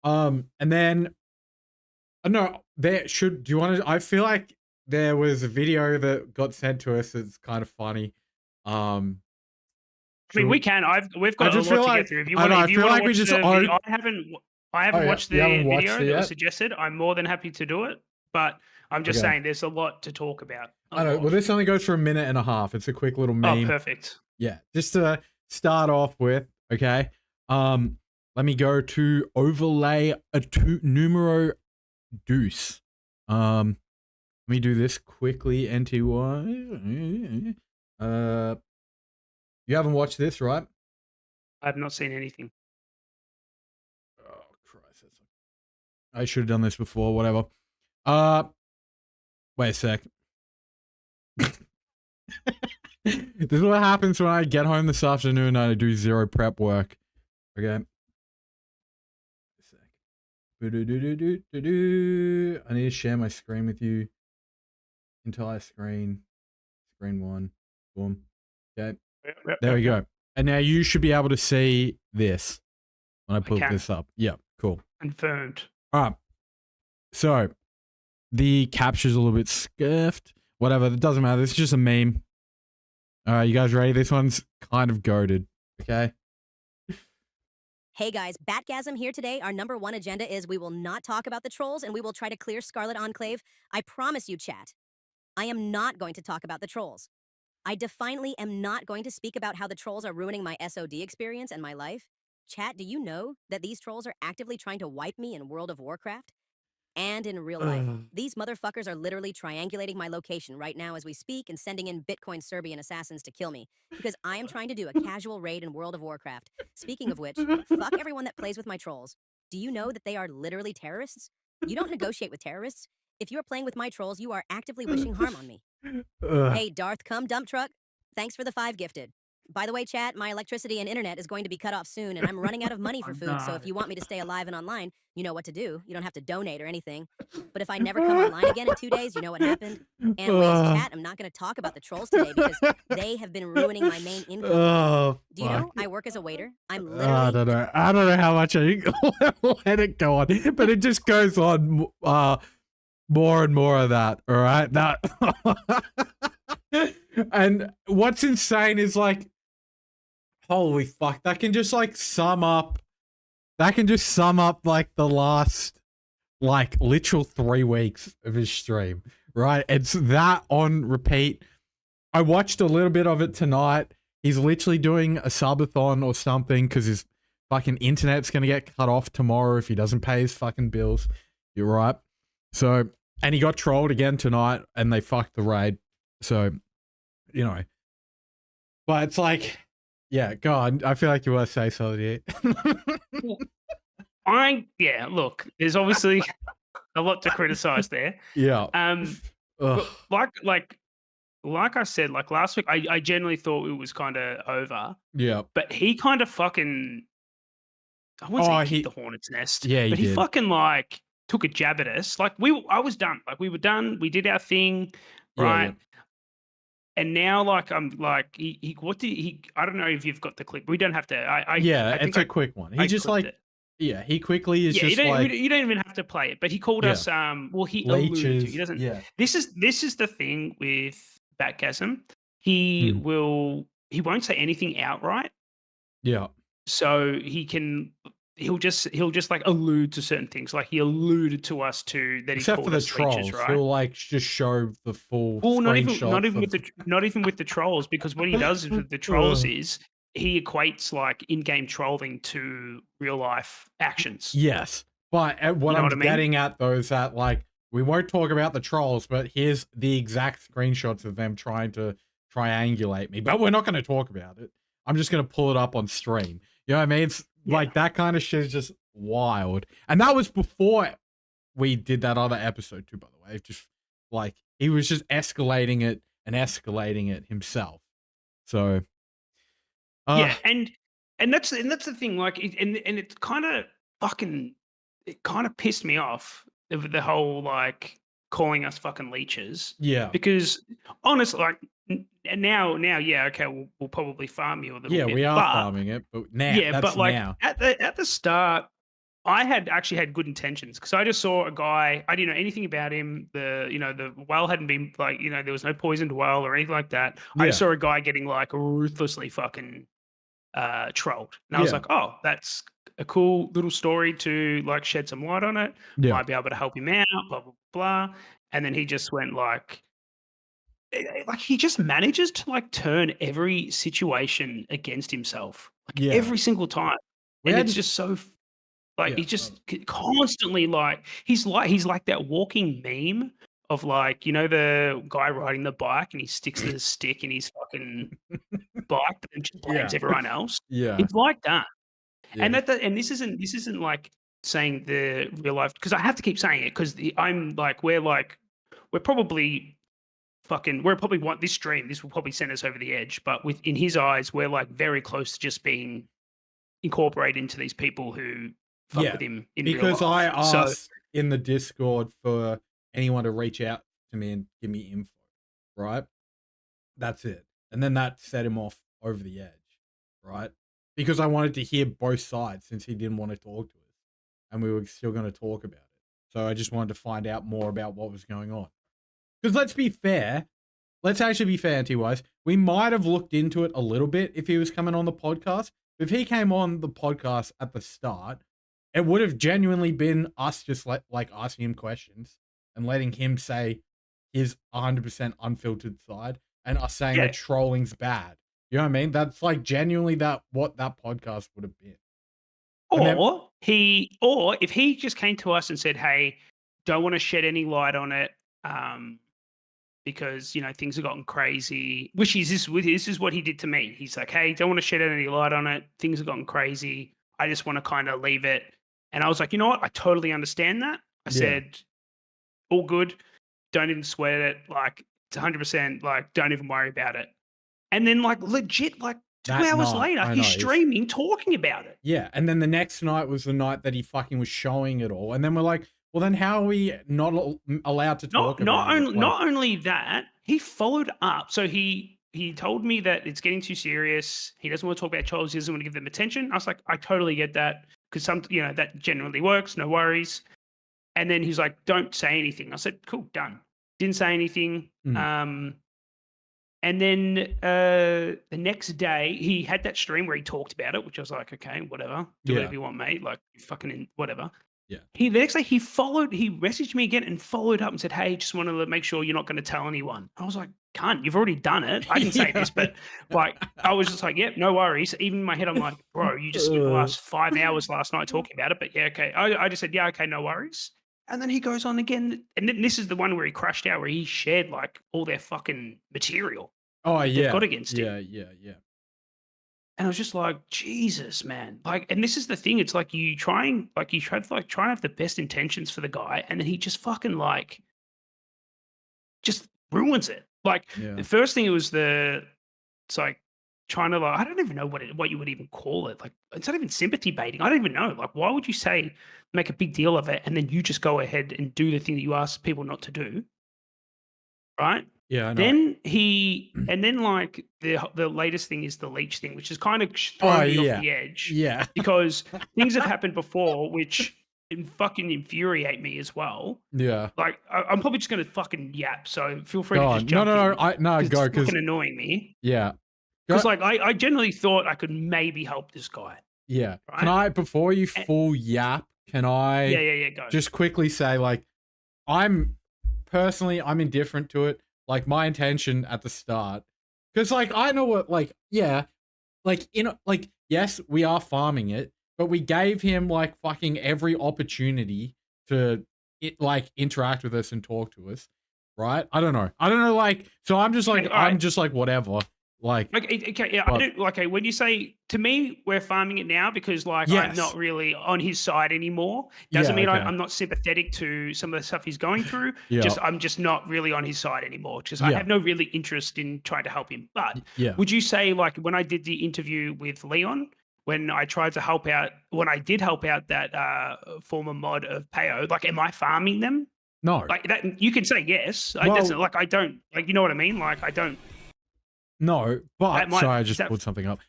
And then no, do you want to? I feel like there was a video that got sent to us that's kind of funny. Um, I mean, we should can. We've I got a just lot feel to get like through. If you I want, know. I if you feel want to like we watch just the video, I Oh haven't yeah, watched you haven't the watched video it that was yet. suggested. I'm more than happy to do it, but I'm just Okay. saying there's a lot to talk about. A I know. Well, lot. this only goes for a minute and a half. It's a quick little Oh, meme. perfect. Yeah, just to start off with. Okay. Um, Let me go to overlay a numero deuce. Let me do this quickly. NTY. You haven't watched this, right? I've not seen anything. Oh Christ! I should have done this before. Whatever. Wait a sec. This is what happens when I get home this afternoon and I do zero prep work. Okay. I need to share my screen with you. Entire screen. Screen one. Boom. Okay. There we go. And now you should be able to see this when I put this up. Yep. Cool. Confirmed. All right. So the capture's a little bit scuffed. Whatever. It doesn't matter. This is just a meme. All right. You guys ready? This one's kind of goated. Okay. Hey guys, Batgasm here today. Our number one agenda is we will not talk about the trolls and we will try to clear Scarlet Enclave. I promise you, chat. I am not going to talk about the trolls. I defiantly am not going to speak about how the trolls are ruining my SOD experience and my life. Chat, do you know that these trolls are actively trying to wipe me in World of Warcraft? And in real life. These motherfuckers are literally triangulating my location right now as we speak and sending in Bitcoin Serbian assassins to kill me because I am trying to do a casual raid in World of Warcraft. Speaking of which, fuck everyone that plays with my trolls. Do you know that they are literally terrorists? You don't negotiate with terrorists. If you are playing with my trolls, you are actively wishing harm on me. Hey, Darth, come dump truck. Thanks for the 5 gifted. By the way, chat, my electricity and internet is going to be cut off soon, and I'm running out of money for food, so if you want me to stay alive and online, you know what to do. You don't have to donate or anything. But if I never come online again in 2 days, you know what happened? Anyways, chat, I'm not going to talk about the trolls today because they have been ruining my main income. Do you know, I work as a waiter. I'm literally... I don't know. I don't know how much I let it go on, but it just goes on more and more of that, all right? That... And what's insane is like, holy fuck, that can just like sum up like the last like literal 3 weeks of his stream, right? It's that on repeat. I watched a little bit of it tonight. He's literally doing a subathon or something because his fucking internet's gonna get cut off tomorrow if he doesn't pay his fucking bills. You're right. So, and he got trolled again tonight and they fucked the raid. So, you know, but it's like, yeah, go on. I feel like you want to say something here. Look, there's obviously a lot to criticize there. Yeah. But like I said, like last week, I generally thought it was kind of over. Yeah. But he kind of fucking, I wouldn't say kicked the hornet's nest. Yeah, but he did. fucking like took a jab at us. Like I was done. Like we were done. We did our thing, right? Yeah. And now, like, I'm like, what did he? I don't know if you've got the clip. We don't have to. I it's a quick one. He just like, he quickly is just like, you don't even have to play it. But he called us. Well, he alluded to. He doesn't. Yeah. This is the thing with Batgasm. He won't say anything outright. Yeah. So he'll just like allude to certain things. Like he alluded to us to that. Except for the trolls, leeches, right? He'll like just show the full. Well, not even with the trolls, because what he does with the trolls is he equates like in-game trolling to real life actions. Yes, but what I'm getting at though is that like we won't talk about the trolls, but here's the exact screenshots of them trying to triangulate me. But we're not going to talk about it. I'm just going to pull it up on stream. You know what I mean? It's like that kind of shit is just wild. And that was before we did that other episode too, by the way. Just like he was just escalating it himself. So yeah, and that's the thing. Like, and it's kind of pissed me off, the whole like calling us fucking leeches. Yeah, because honestly, like now, yeah, okay, we'll probably farm you a little bit. Yeah, we are farming it, but now, yeah, but like now. at the start, I had actually had good intentions because I just saw a guy. I didn't know anything about him. The well hadn't been like, there was no poisoned well or anything like that. I just Yeah. saw a guy getting like ruthlessly fucking trolled, and I was Yeah. like, oh, that's a cool little story to like shed some light on it. Yeah. Might be able to help him out. Blah blah blah. And then he just went like he just manages to like turn every situation against himself, like Yeah. every single time, We and had- it's just so. Like Yeah, he's just constantly like he's like that walking meme of like the guy riding the bike and he sticks the stick in his fucking bike but then just blames Yeah. everyone else. Yeah. It's like that. Yeah. And and this isn't like saying the real life because I have to keep saying it because I'm like we're probably want this stream. This will probably send us over the edge, but in his eyes, we're like very close to just being incorporated into these people who fuck with him in real because I life. So asked in the Discord for anyone to reach out to me and give me info, right? That's it. And then that set him off over the edge, right? Because I wanted to hear both sides since he didn't want to talk to us. And we were still going to talk about it. So I just wanted to find out more about what was going on. Because let's be fair. Let's actually be fair, T-Wise. We might have looked into it a little bit if he was coming on the podcast. If he came on the podcast at the start, it would have genuinely been us just like asking him questions and letting him say his 100% unfiltered side and us saying that trolling's bad. You know what I mean? That's like genuinely what that podcast would have been. Or if he just came to us and said, "Hey, don't want to shed any light on it, because things have gotten crazy." Which this is what he did to me. He's like, "Hey, don't want to shed any light on it. Things have gotten crazy. I just want to kind of leave it." And I was like, you know what? I totally understand that. I said, all good. Don't even sweat it. Like, it's 100%. Like, don't even worry about it. And then, like, legit, like 2 hours later, he's streaming talking about it. Yeah. And then the next night was the night that he fucking was showing it all. And then we're like, well, then how are we not allowed to talk about it? Not only that, he followed up. So he told me that it's getting too serious. He doesn't want to talk about trolls. He doesn't want to give them attention. I was like, I totally get that because that generally works. No worries. And then he's like, don't say anything. I said, cool, done. Didn't say anything. And then the next day he had that stream where he talked about it, which I was like, okay, whatever. Do whatever you want, mate. Like fucking whatever. Yeah. The next day he messaged me again and followed up and said, hey, just wanted to make sure you're not going to tell anyone. I was like, cunt, you've already done it. I didn't say this, but like, I was just like, yep, no worries. Even in my head, I'm like, bro, you just spent the last 5 hours last night talking about it, but yeah, okay. I just said, yeah, okay, no worries. And then he goes on again. And then this is the one where he crashed out, where he shared like all their fucking material. Oh, they've got against him. Yeah. And I was just like, Jesus, man. Like, and this is the thing. It's like you try and have the best intentions for the guy, and then he just fucking like just ruins it. Like the first thing it's like trying to like, I don't even know what you would even call it. Like it's not even sympathy baiting. I don't even know. Like, why would you make a big deal of it and then you just go ahead and do the thing that you ask people not to do? Right? Yeah, I know. Then like the latest thing is the leech thing, which is kind of throwing me off the edge. Yeah. Because things have happened before, which fucking infuriate me as well. Yeah. Like I'm probably just gonna fucking yap. So feel free to just jump in. Go it's fucking annoying me. Yeah. Because like I generally thought I could maybe help this guy. Yeah. Right? Can I, before you full yap, can I go. just quickly say, like, I'm indifferent to it. Like, my intention at the start, because like I know what, like, yes, we are farming it, but we gave him like fucking every opportunity to interact with us and talk to us, right? I don't know, like, so I'm just like, whatever. Like, okay, yeah, I don't like. Okay, when you say to me, we're farming it now because like I'm not really on his side anymore. Doesn't mean I'm not sympathetic to some of the stuff he's going through. I'm just not really on his side anymore. I have no really interest in trying to help him. But would you say like when I did the interview with Leon, when I tried to help out, when I did help out that former mod of Peo, like, am I farming them? No, like that. You can say yes. I don't like. You know what I mean? Like I don't. No, but sorry, I just pulled something up.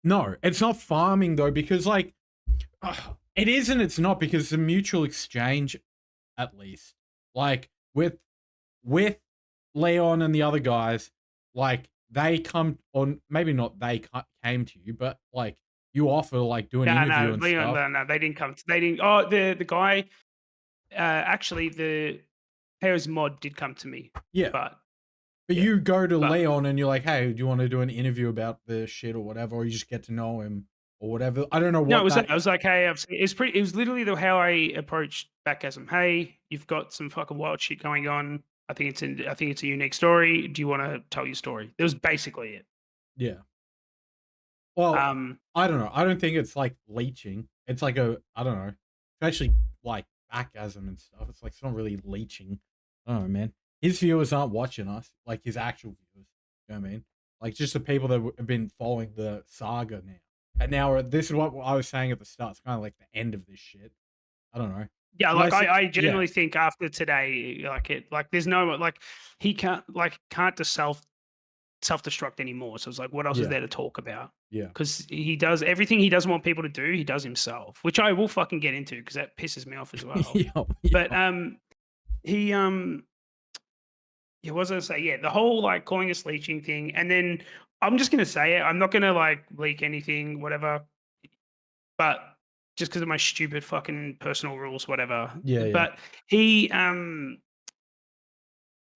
No, it's not farming though, because like It is and it's not, because the mutual exchange, at least, like with Leon and the other guys, like they come on, maybe not came to you, but like you offer like do an No, interview no, and Leon, stuff. no, they didn't come. They didn't. Oh, the guy. Actually, the Heroes mod did come to me, Yeah. but But yeah, you go to but Leon and you're like, hey, do you want to do an interview about the shit or whatever, or you just get to know him or whatever. I don't know no, it what was. that. I was like, hey, it's pretty. It was literally how I approached Batgasm. Hey, you've got some fucking wild shit going on. I think it's a unique story. Do you want to tell your story? That was basically it. Yeah. Well, Um, I don't know. I don't think it's like leeching. It's like I don't know. It's actually like backgasm and stuff. It's like it's not really leeching. I don't know, man. His viewers aren't watching us, like his actual viewers. You know what I mean? Like just the people that have been following the saga now. And now this is what I was saying at the start. It's kind of like the end of this shit. I don't know. yeah, like Unless I yeah, genuinely think after today, there's no he can't just self destruct anymore. So it's like, what else is yeah, there to talk about? yeah, Because he does everything he doesn't want people to do, he does himself, which I will fucking get into because that pisses me off as well. yeah, But yeah, he yeah, what was I gonna say? Yeah, the whole like calling us leeching thing, and then I'm just gonna say it. I'm not gonna like leak anything, whatever. But just because of my stupid fucking personal rules, whatever. yeah, yeah. But he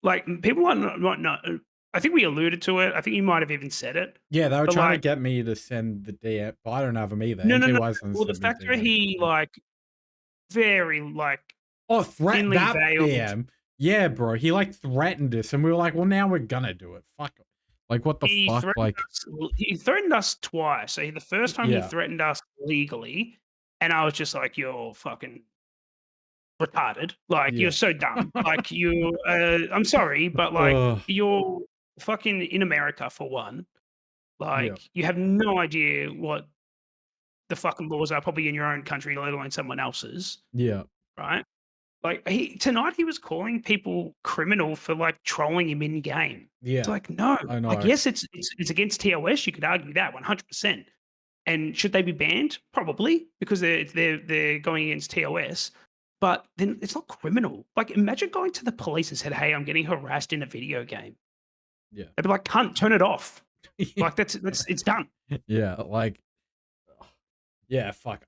like people might not. I think we alluded to it. I think you might have even said it. Yeah, they were But trying to like, get me to send the DM, but I don't have them either. no, no, NT no. Wiseman Well, the sent me fact where DM. he like very like Oh, threat thinly that veiled. DM. Yeah, bro. He like threatened us, and we were like, "Well, now we're gonna do it." Fuck. Like, what the He fuck? threatened Like, us. He threatened us twice. So the first time he yeah, threatened us legally, and I was just like, "You're fucking retarded. Like you're yeah. so dumb. Like you. I'm sorry, but like Ugh. you're fucking in America for one. Yeah, Like you have no idea what the fucking laws are, probably in your own country, let alone someone else's, yeah, right? Like he was calling people criminal for like trolling him in game. It's yeah. like, no, I like know. yes, it's against TOS. You could argue that 100%. And should they be banned? Probably because they're going against TOS. But then it's not criminal. Like imagine going to the police and said, "Hey, I'm getting harassed in a video game." Yeah, They'd be like, "Cunt, turn it off." yeah, Like that's it's done. yeah. Like, yeah. Fuck.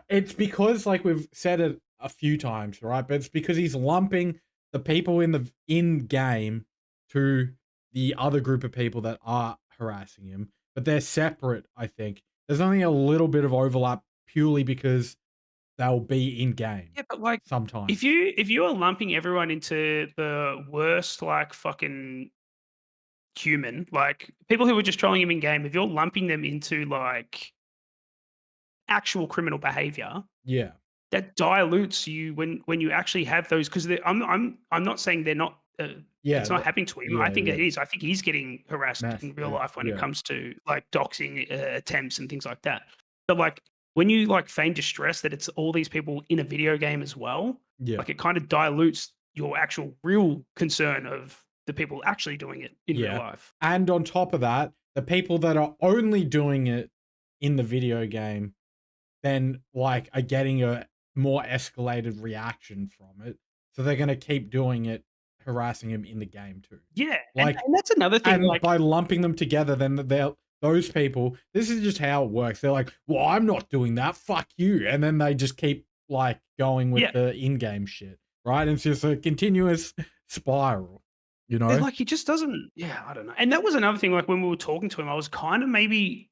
It's because like we've said it a few times, right? But it's because he's lumping the people in game to the other group of people that are harassing him, but they're separate. I think there's only a little bit of overlap purely because they'll be in game Yeah, but like sometimes. if you are lumping everyone into the worst like fucking human, like people who are just trolling him in game, if you're lumping them into like actual criminal behavior, Yeah, that dilutes you when you actually have those. Because I'm not saying they're not. yeah, It's not happening to him. I yeah, think yeah. it is. I think he's getting harassed in real Massively. life when it Yeah, comes to like doxing attempts and things like that. But like when you like feign distress that it's all these people in a video game as well, yeah, like it kind of dilutes your actual real concern of the people actually doing it in real yeah. life. And on top of that, the people that are only doing it in the video game then like are getting a more escalated reaction from it. So they're gonna keep doing it, harassing him in the game too. Yeah, and, Like, and that's another thing. and Like, by lumping them together, then they'll those people. This is just how it works. They're like, "Well, I'm not doing that. Fuck you," and then they just keep like going with yeah, the in-game shit, right? And it's just a continuous spiral, you know? like he just doesn't. Yeah, I don't know. And that was another thing. Like when we were talking to him, I was kind of maybe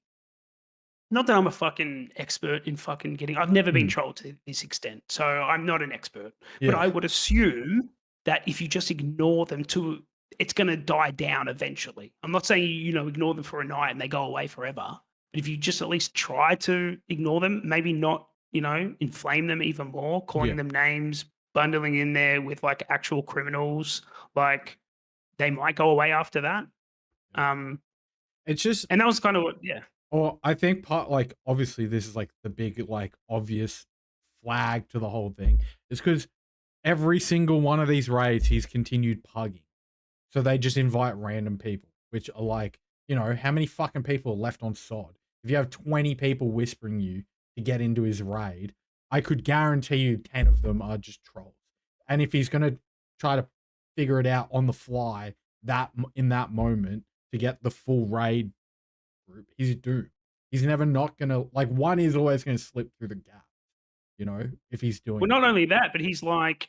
not that I'm a fucking expert in fucking getting. I've never been Mm, trolled to this extent, so I'm not an expert. But yeah, I would assume that if you just ignore them to, it's going to die down eventually. I'm not saying ignore them for a night and they go away forever. But if you just at least try to ignore them, maybe not inflame them even more, calling yeah, them names, bundling in there with like actual criminals, like they might go away after that. yeah. Um, It's just and that was kind of what, yeah. or I think part like obviously this is like the big like obvious flag to the whole thing is because every single one of these raids he's continued pugging. So they just invite random people, which are like, how many fucking people are left on sod? If you have 20 people whispering you to get into his raid, I could guarantee you 10 of them are just trolls. And if he's going to try to figure it out on the fly in that moment to get the full raid group, he's doomed. He's never not going to, like, one is always going to slip through the gap, you know, if he's doing Well, it. not only that, but he's like,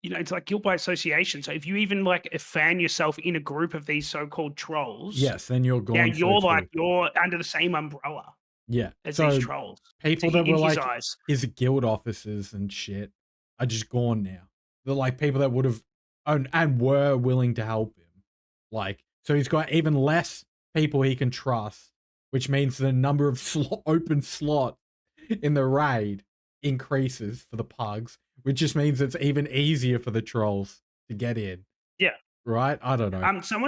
you know, it's like guilt by association. So if you even like fan yourself in a group of these so-called trolls, Yes, then you're gone. now for you're it like too. you're under the same umbrella Yeah. as So these trolls. people So that in were his like eyes. his guild officers and shit are just gone now. They're like people that would have and were willing to help him. Like, so he's got even less people he can trust, which means the number of open slots in the raid increases for the pugs, which just means it's even easier for the trolls to get in. Yeah. Right? I don't know. Someone